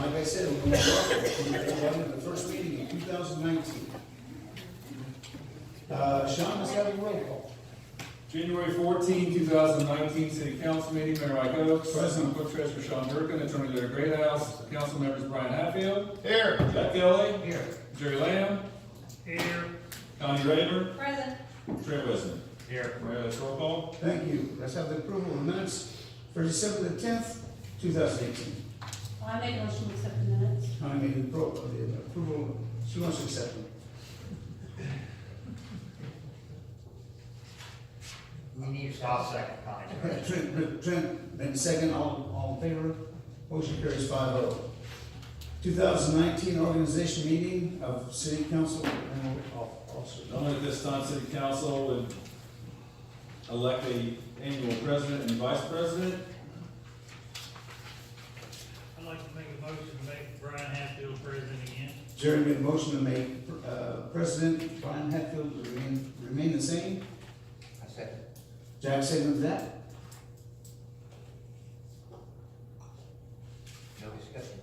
like I said, we're going to the first meeting in 2019. Sean, let's have a roll call. January 14, 2019, City Council meeting, Mayor Mike Oakes, President Clerk Treasurer Sean Durkin, Attorney Larry Greathouse, Council members Brian Hatfield. Here. Jack Kelly. Here. Jerry Lamb. Here. Connie Raver. Present. Trent Wisdom. Here. Mayor, that's roll call. Thank you. Let's have the approval of the minutes for December the 10th, 2018. I make a motion to accept the minutes. Connie made the approval, she wants to accept them. We need to stop second, Connie. Trent, made the second, all in favor? Motion carries 5-0. 2019 organization meeting of City Council and officers. Normally at this time, City Council would elect a annual president and vice president. I'd like to make a motion to make Brian Hatfield president again. Jerry made a motion to make President Brian Hatfield remain the same. I second. Jack seconded that. No discussion.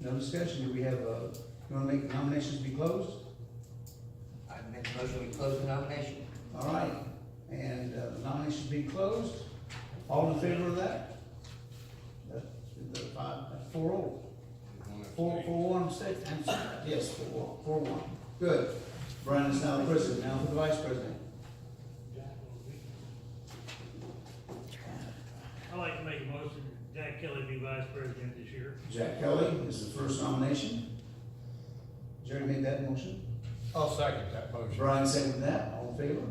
No discussion. Do we have, you want to make the nominations be closed? I make a motion we close the nomination. All right. And the nominations be closed. All in favor of that? That's the 4-0. 4-1 mistake. Yes, 4-1. Good. Brian is now the president. Now for the vice president. I'd like to make a motion Jack Kelly be vice president this year. Jack Kelly is the first nomination. Jerry made that motion. I'll second that motion. Brian seconded that. All in favor?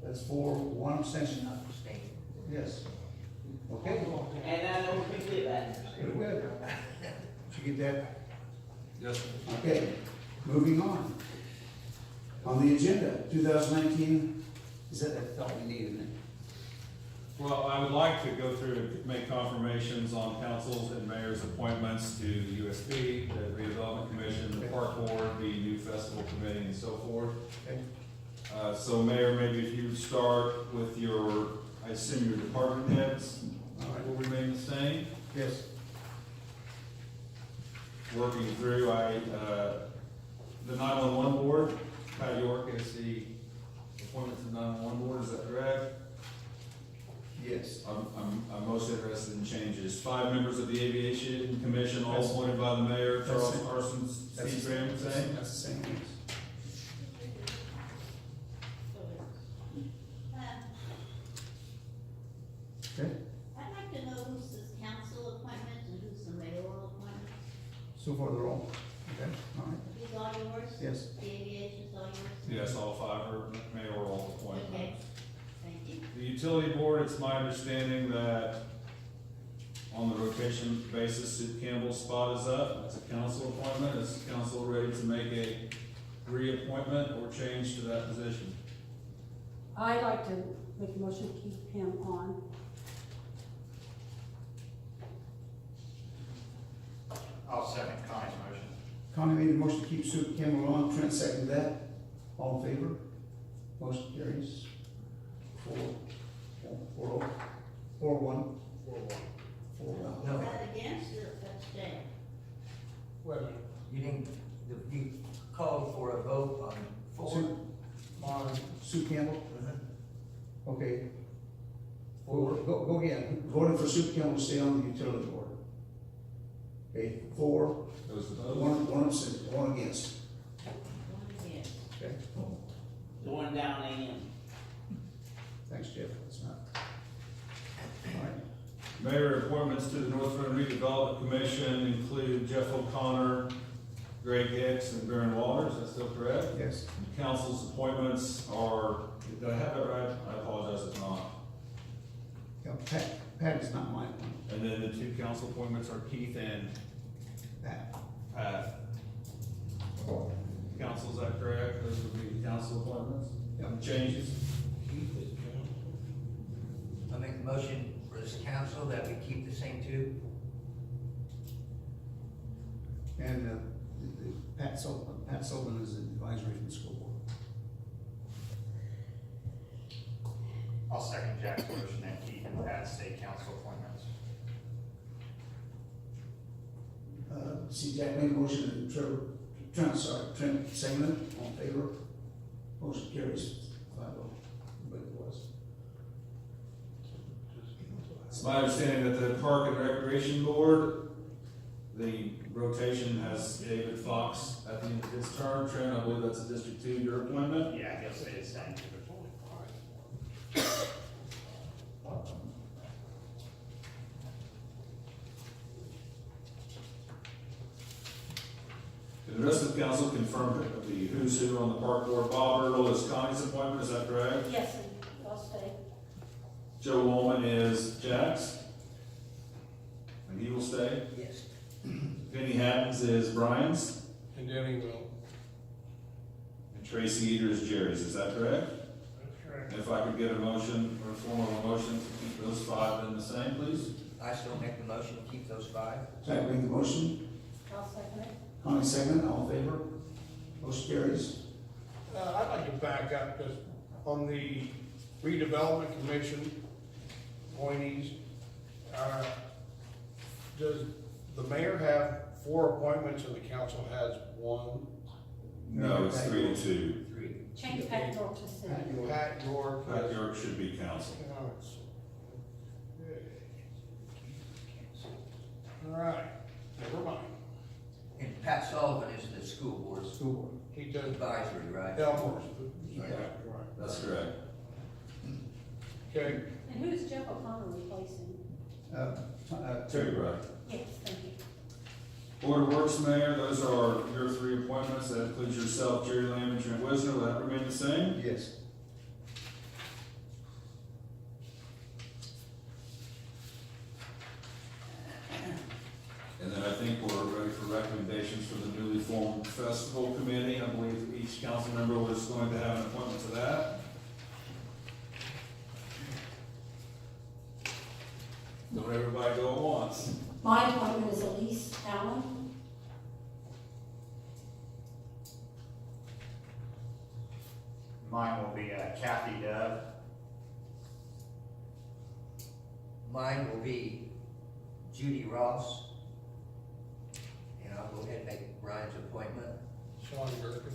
That's 4-1 abstention. Not abstain. Yes. Okay. And I know we can do that. Very good. Did you get that? Yes. Okay. Moving on. On the agenda, 2019, that's all we need, isn't it? Well, I would like to go through and make confirmations on councils and mayor's appointments to the USB, the redevelopment commission, the park board, the new festival committee, and so forth. Okay. So Mayor, maybe if you would start with your, I assume your department heads All right. will remain the same. Yes. Working through, the 911 board, Pat York is the appointment to the 911 board, is that correct? Yes. I'm most interested in changes. 5 members of the aviation commission, all appointed by the mayor, Charles That's it. Parsons, That's Steve the Graham, saying. That's the same. Yes. Okay. I'd like to know who's this council appointment and who's the mayoral appointment. So far, they're all. Okay. All right. These all yours? Yes. The aviation's all yours? Yes, all 5 are mayoral Okay, appointments. thank you. The utility board, it's my understanding that on the rotation basis, Sue Campbell's spot is up. That's a council appointment. Is council ready to make a reappointment or change to that position? I'd like to make a motion to keep him on. I'll second Connie's motion. Connie made the motion to keep Sue Campbell on. Trent seconded that. All in favor? Motion carries. 4-1. 4-1. 4-1. No, Is that against or abstain? Wait a minute. you didn't, you called for a vote on four. On. Sue Campbell? Okay. Four. Go again. Voting for Sue Campbell to stay on the utility board. Okay, 4, Those one absent, 1 against. One against. Okay. Going down AM. Thanks, Jeff. That's not. All right. Mayor appointments to the North Vernon Redevelopment Commission include Jeff O'Connor, Greg Hicks, and Vernon Waters. That's still correct? Yes. Council's appointments are, did I have that right? I apologize if not. Yeah, Pat is not mine. And then the 2 council appointments are Keith and Pat. Pat. Council, is that correct? Those would be council appointments? Yep. Changes? I make a motion for this council that we keep the same two. And Pat Sullivan is advisory from the school board. I'll second Jack's motion that Keith and Pat stay council appointments. see Jack made a motion and Trent seconded, all in favor? Motion carries 5-0. But it was. It's my understanding that the Park and Recreation Board, the rotation has David Fox at the end of his term. Trent, I believe that's a District 2, your appointment. Yeah, I guess say the same. The rest of the council confirmed the who's who on the Park Board. Bob Earl is Connie's appointment, is that correct? Yes, and I'll stay. Joe Woolman is Jack's, and he will stay. Yes. Vinnie Hattens is Brian's, And Denny will. and Tracy Eater is Jerry's, is that correct? That's correct. And if I could get a motion, or a form of a motion to keep those 5 in the same, please? I still make the motion to keep those 5. Jack made the motion, I'll second it. Connie seconded, all in favor? Motion carries. I'd like to back up, because on the redevelopment commission appointees, does the mayor have 4 appointments and the council has 1? No, it's 3 to 2. 3. Change Pat York to city. Pat York. Pat York should be council. All right, never mind. And Pat Sullivan is the school board School board. He does advisory, right? Elmore. Yeah. Right. That's correct. Okay, And who's Jeff O'Connor replacing? Terry Wright. Yes, thank you. Board of Works Mayor, those are your 3 appointments. That includes yourself, Jerry Lamb, and Trent Wisner. Will that remain the same? Yes. And then I think we're ready for recommendations for the newly formed festival committee. I believe each council member was going to have an appointment to that. Don't everybody go at once. My appointment is Elise Allen. Mine will be Kathy Dove. Mine will be Judy Ross. And I'll go ahead and make Brian's appointment. Sean Gerken.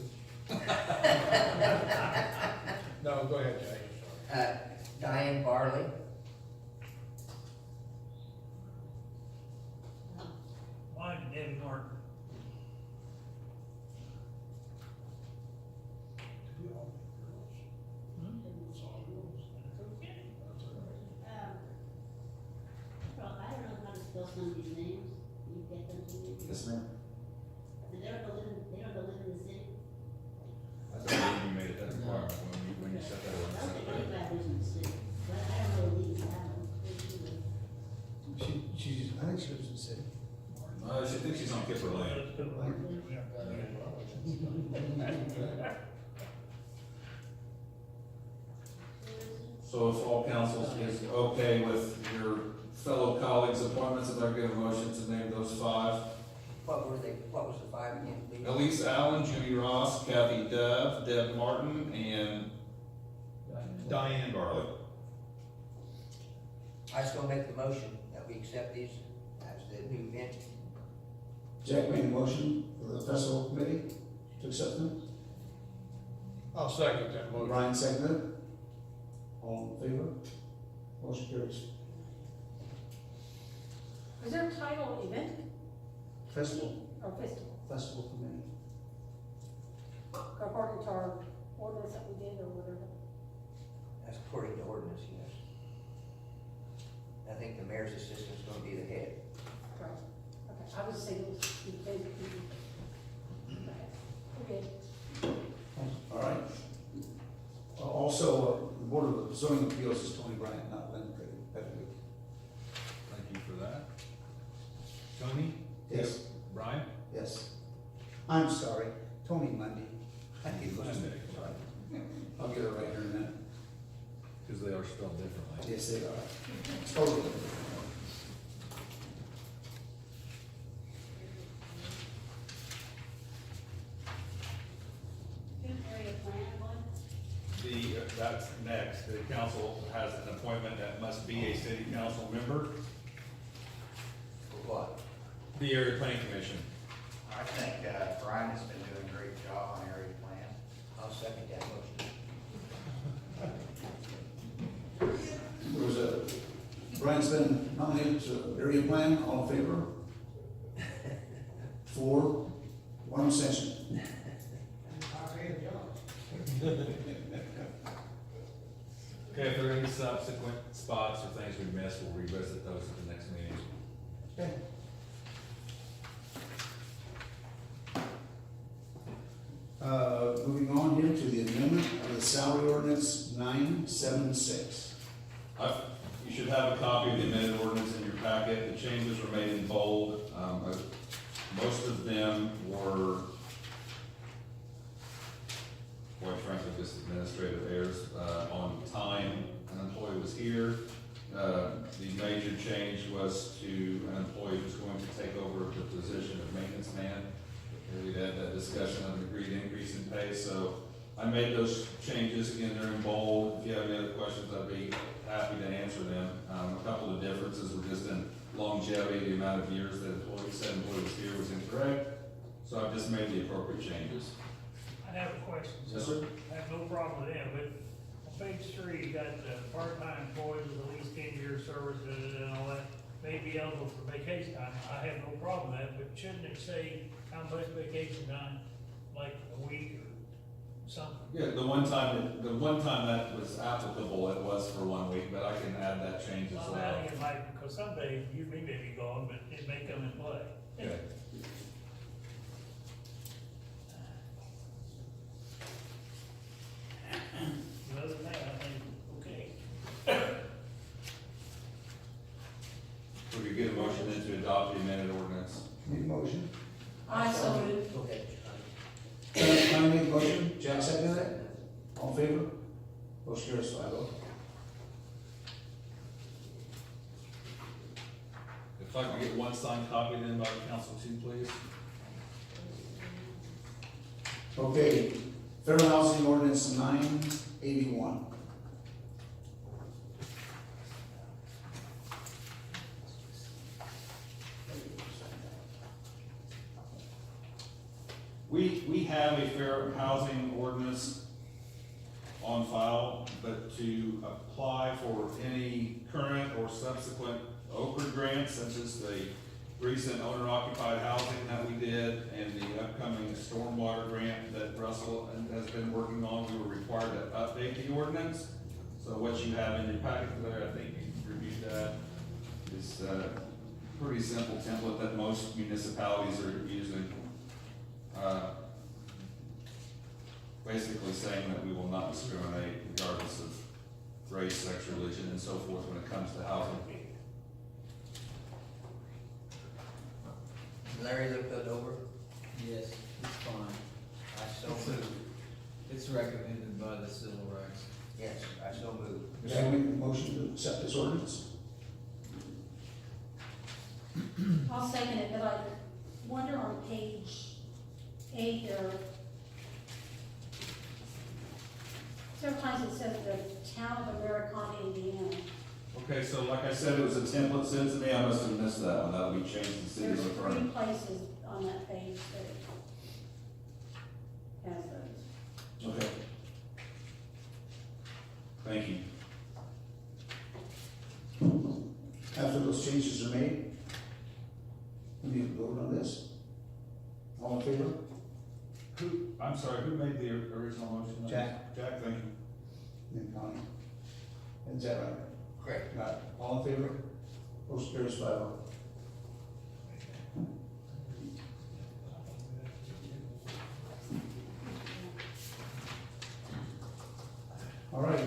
No, go ahead, Jay. Diane Barley. Mine, Debbie Martin. Well, I don't know how to spell some of these names, you get them to me? Yes, ma'am. They don't live in the city? I thought you made it that requirement when you set that I don't think ordinance up. anybody lives in the city, but I don't know Elise Allen, where she lives. I think she lives in the city. She thinks she's on Kipper Lane. So if all council is okay with your fellow colleagues' appointments, if I get a motion to name those 5. What was the 5 again, please? Elise Allen, Judy Ross, Kathy Dove, Deb Martin, and Diane Barley. I still make the motion that we accept these as the new entity. Jack made a motion for the festival committee to accept them. I'll second that motion. Brian seconded. All in favor? Motion carries. Is there a title event Festival, or festival? festival committee. According to our ordinance that we did or whatever? That's according to ordinance, yes. I think the mayor's assistant's gonna be the head. Right. Okay, I was saying it was the basic. Okay. All right. Also, the Board of Zoning Appeals is Tony Bryant, not Lynn Pedwick. Thank you for that. Tony? Yes. Brian? Yes. I'm sorry, Tony Mundy. Monday. I'll get it right here in a minute. Because they are spelled differently. Yes, they are. Totally. Area plan one? That's next. The council has an appointment that must be a city council member. For what? The area planning commission. I think Brian has been doing a great job on area plan. I'll second that motion. There was Brian's been nominated to area plan, all in favor? 4, 1 abstention. Okay, if there are any subsequent spots or things we missed, we'll revisit those at the next meeting. Okay. Moving on here to the amendment of the salary ordinance 976. You should have a copy of the amended ordinance in your packet. The changes were made in bold. Most of them were, quite frankly, just administrative errors. On time an employee was here. The major change was to an employee who's going to take over the position of maintenance man. We had that discussion of an agreed increase in pay, so I made those changes. Again, they're in bold. If you have any other questions, I'd be happy to answer them. A couple of differences were just in longevity, the amount of years that said employee was here was incorrect. So I've just made the appropriate changes. I have a question. Yes, sir. I have no problem with that, but on page 3, you got part-time employees with at least 10 years service and all that, may be eligible for vacation time. I have no problem with that, but shouldn't it say how much vacation time, like a week or something? Yeah, the one time that was applicable, it was for 1 week, but I can add that change as I'm well. adding it like, because someday you may be gone, but it may come in play. Okay. Other than that, I think, okay. We could get a motion then to adopt the amended ordinance. Need a motion? I so moved. Go ahead. Connie made the motion, Jack seconded it. All in favor? Motion carries 5-0. If I could get one signed copy then by the council too, please. Okay, federal housing ordinance 981. We have a fair housing ordinance on file, but to apply for any current or subsequent Oakwood grants, such as the recent owner-occupied housing that we did and the upcoming stormwater grant that Russell has been working on, we were required to update the ordinance. So what you have in your packet there, I think you reviewed that, is a pretty simple template that most municipalities are using. Basically saying that we will not discriminate regardless of race, sex, religion, and so forth when it comes to housing. Larry looked that over. Yes, it's fine. I so moved. It's recommended by the civil rights. Yes, I so moved. Jack make the motion to accept this ordinance. I'll second it, but I wonder on page 8 there, several times it says the town of Americana, Indiana. Okay, so like I said, it was a template sent to me, I must have missed that one, that'll be changed to city There's of 3 Vernon. places on that page that has those. Okay. Thank you. After those changes are made, we need to vote on this. All in favor? I'm sorry, who made the original motion? Jack. Jack, thank you. And Connie. Is that right? Correct. Got it. All in favor? Motion carries 5-0. All right,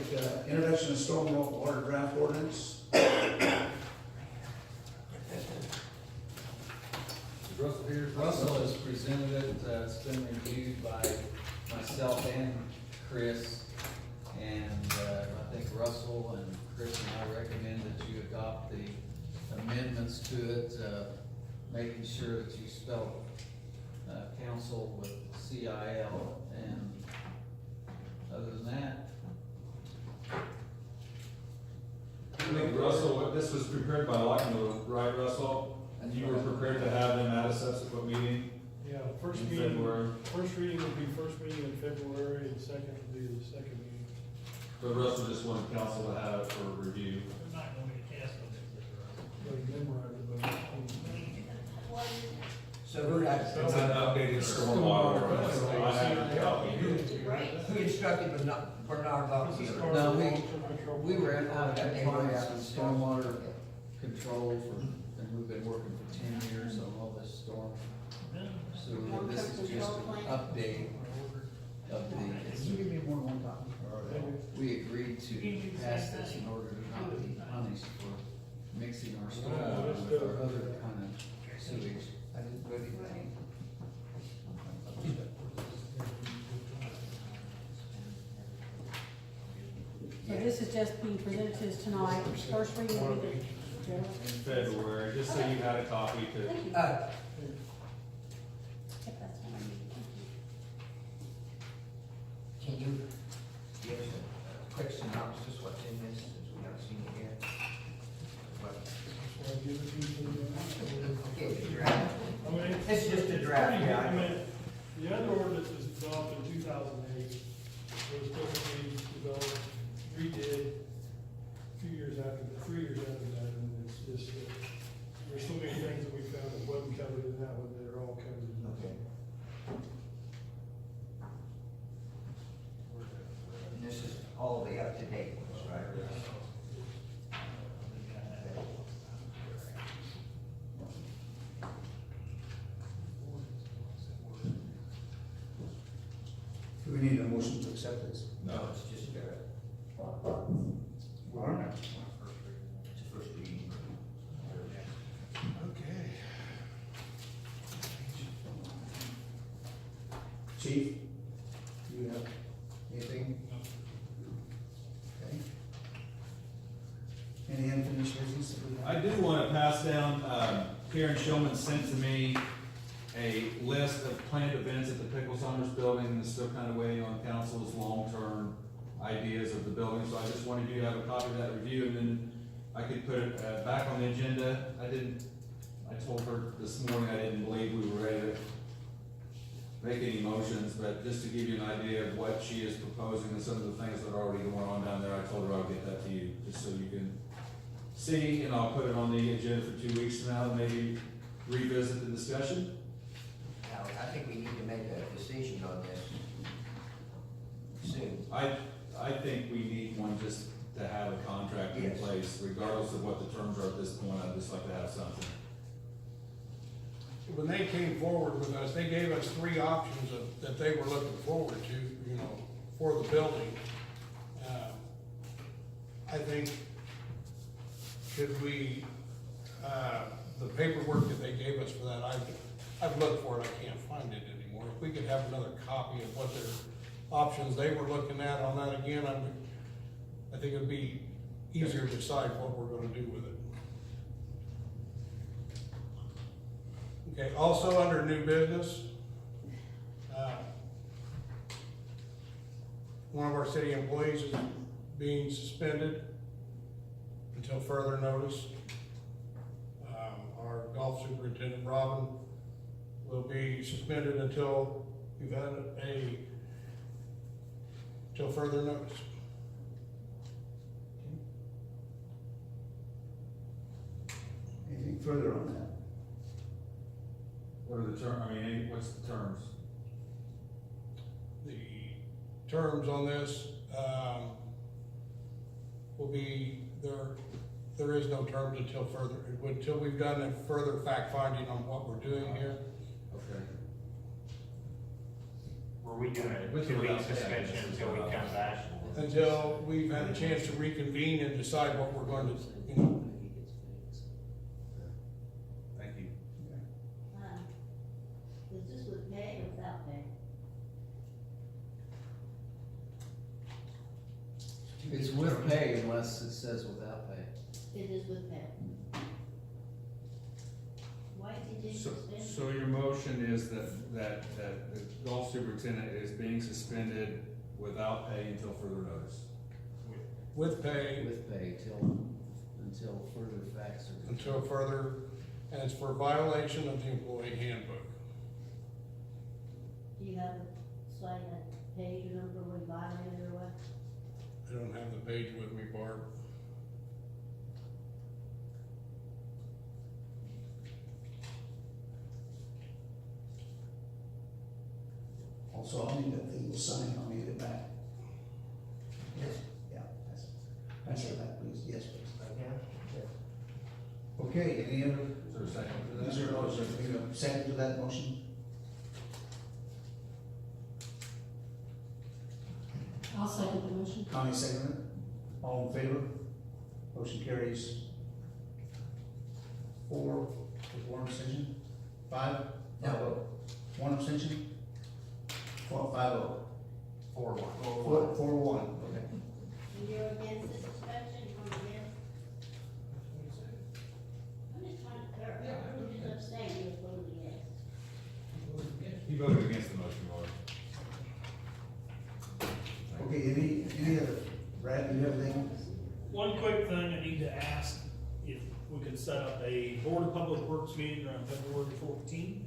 introduction of stormwater draft ordinance. Russell here? Russell has presented it, it's been reviewed by myself and Chris. And, I think Russell and Chris and I recommend that you adopt the amendments to it, making sure that you spell, council with CIL, and other than that, I think Russell, this was prepared by Lockwood, right, Russell? And you were prepared to have them at a subsequent meeting? Yeah, First in meeting, February. first reading would be first meeting in February, and second would be the second meeting. But Russell just wanted council to have it for review. There's not gonna be a test on this, right? Like memorize it, but. What is it? So who got, It's an updated stormwater. ordinance. I have a copy. Great. who instructed Bernard Buckley? No, we were out of compliance with stormwater control and we've been working for 10 years on all this storm. So this is just an update of Can you give me more than one copy? we agreed to pass this in order to not be punished for mixing our stormwater with our other kind of sewage. I didn't really think. So this is just being presented to us tonight, first reading will be the. In February, just so you had a copy to, Thank you. Uh, Yep, that's what I need. Thank you. can you give us a quick synopsis, what's in this, since we haven't seen it yet? What- Okay, the draft. I mean, It's just a draft, pretty good. yeah. I mean, the other ordinance was developed in 2008. It was supposed to be developed, redid a few years after, 3 years after that, and it's just, there's so many things that we found that wasn't covered in that one that are all covered in this. Okay. And this is all the up-to-date ones, right? Do we need a motion to accept this? No, it's just, All right. it's a first reading. Okay. Chief, you have anything? Okay. Any unfinished business that we have? I do want to pass down, Karen Showman sent to me a list of planned events at the Pickle Summers building, and it's still kind of waiting on council's long-term ideas of the building, so I just wanted you to have a copy of that review, and then I could put it, back on the agenda. I told her this morning I didn't believe we were ready to make any motions, but just to give you an idea of what she is proposing and some of the things that are already going on down there, I told her I'll get that to you, just so you can see, and I'll put it on the agenda for 2 weeks from now, and maybe revisit the discussion. Now, I think we need to make a decision on this soon. I think we need one just to have a contract in Yes. place, regardless of what the terms are at this point, I'd just like to have something. When they came forward with us, they gave us 3 options that they were looking forward to, for the building. I think, should we, the paperwork that they gave us for that, I've looked for it, I can't find it anymore. If we could have another copy of what their options they were looking at on that again, I think it'd be easier to decide what we're gonna do with it. Okay, also under new business, one of our city employees is being suspended until further notice. Our golf superintendent, Robin, will be suspended until we've had till further notice. Anything further on that? What are the what's the terms? The terms on this, will be, there is no terms until we've done a further fact finding on what we're doing here. Okay. Were we doing a With or 2-week without pay, I suspension guess, until we without come pay. back? Until we've had a chance to reconvene and decide what we're going to, Thank you. Is this with pay or without pay? It's with pay unless it says without pay. It is with pay. Why did you So, suspend? so your motion is that the golf superintendent is being suspended Without pay until further notice. with pay With pay until further facts are. until further, and it's for violation of the employee handbook. Do you have, like, a page or number when violated or what? I don't have the page with me, Barb. Also, I'll need that thing to sign, I'll need it back. Yes, yeah, pass it back, please, yes, please. Okay, any other, Is there a second to that? is there a second to that motion? I'll second the motion. Connie seconded it, all in favor? Motion carries 4 with 1 abstention, 5? No. 1 abstention? 5-0. 4-1. 4-1, okay. And you're against the suspension, you want against? I'm just trying to clarify, you just abstain, you voted yes. He voted against the motion, Lord. Okay, any other, Brad, you have anything? One quick thing I need to ask, if we could set up a Board of Public Works meeting around February 14th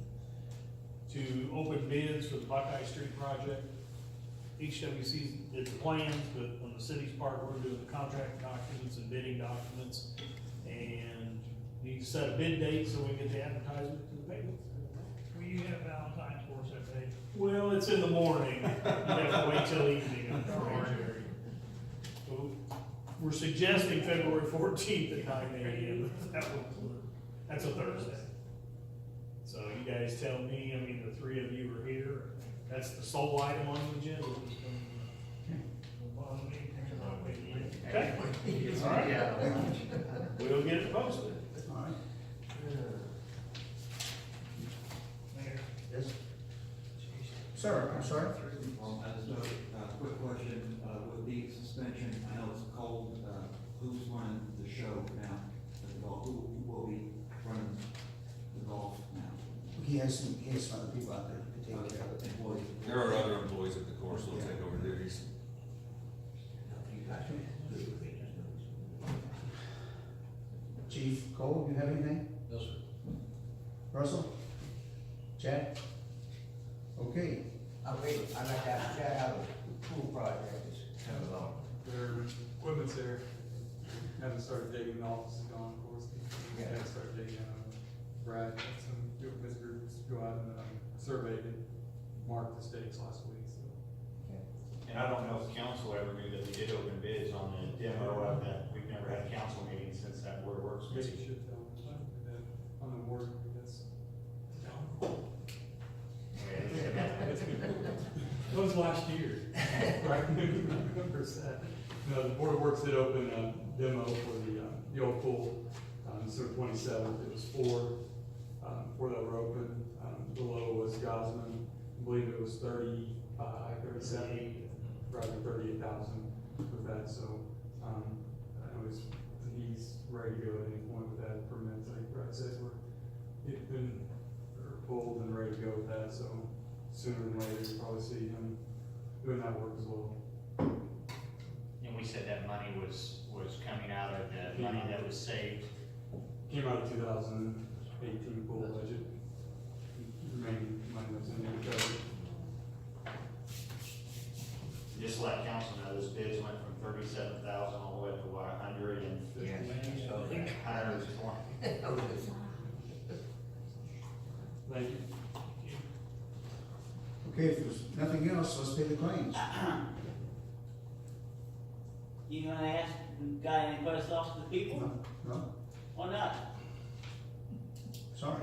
to open bids for the Buckeye Street project. HWC did the plans, but on the city's part, we're doing the contract documents and bidding documents. And need to set a bid date so we can get the advertisement to the paper. Will you have Valentine's for us that day? Well, it's in the morning, you have to wait till evening, I'm sorry. So we're suggesting February 14th at 9 a.m. That's a Thursday. So you guys tell me, I mean, the 3 of you are here, that's the sole item on the agenda. Okay? All right. We'll get it posted. All right, Mayor, yes? Sir, I'm sorry? As a quick question, with the suspension, I know it's cold, who's running the show now at the golf? Who will be running the golf now? He has some other people out there to take care of it. Employees? There are other employees at the course who'll take over duties. Chief Cole, you have anything? No, sir. Russell? Chad? Okay, I'd like to ask Chad how the pool project is coming along. Their equipment's there. Haven't started digging, the office is gone, of course. Yeah. Haven't started digging, Brad, had some good his groups go out and, surveyed and marked the stakes last week, so. And I don't know if council ever knew that we did open bids on the demo of that. We've never had a council meeting since that Board of Works Guess meeting. you should tell them that on the board, I guess. It was last year, right? Remember that. No, the Board of Works did open a demo for the old pool, December 27th. It was four that were open. Below was Gosman, I believe it was 37, probably 38,000 with that, so, I know he's ready to go at any point with that permits. I think Brad says it's been pulled and ready to go with that, so sooner than later, you'll probably see him doing that work as well. And we said that money was coming out of the money that was saved. Came out of 2018 pool budget. Remaining money that's in there covered. Just to let council know, those bids went from 37,000 all the way up to what, 100 and Yeah. So, 120. Thank you. okay, if there's nothing else, let's pay the claims. You gonna ask, got any questions off to the people? No? Why not? Sorry.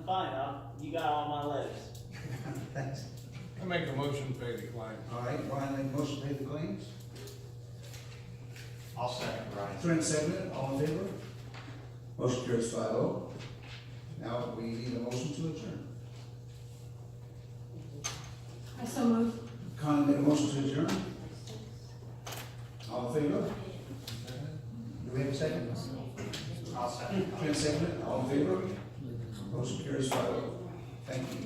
Fine, you got all my letters. Thanks. I make a motion to pay the claim. All right, Brian made a motion to pay the claims. I'll second Brian. Trent seconded, all in favor? Motion carries 5-0. Now we need a motion to adjourn. I so move. Connie made a motion to adjourn. All in favor? Do we have a second? I'll second. Trent seconded, all in favor? Motion carries 5-0. Thank you.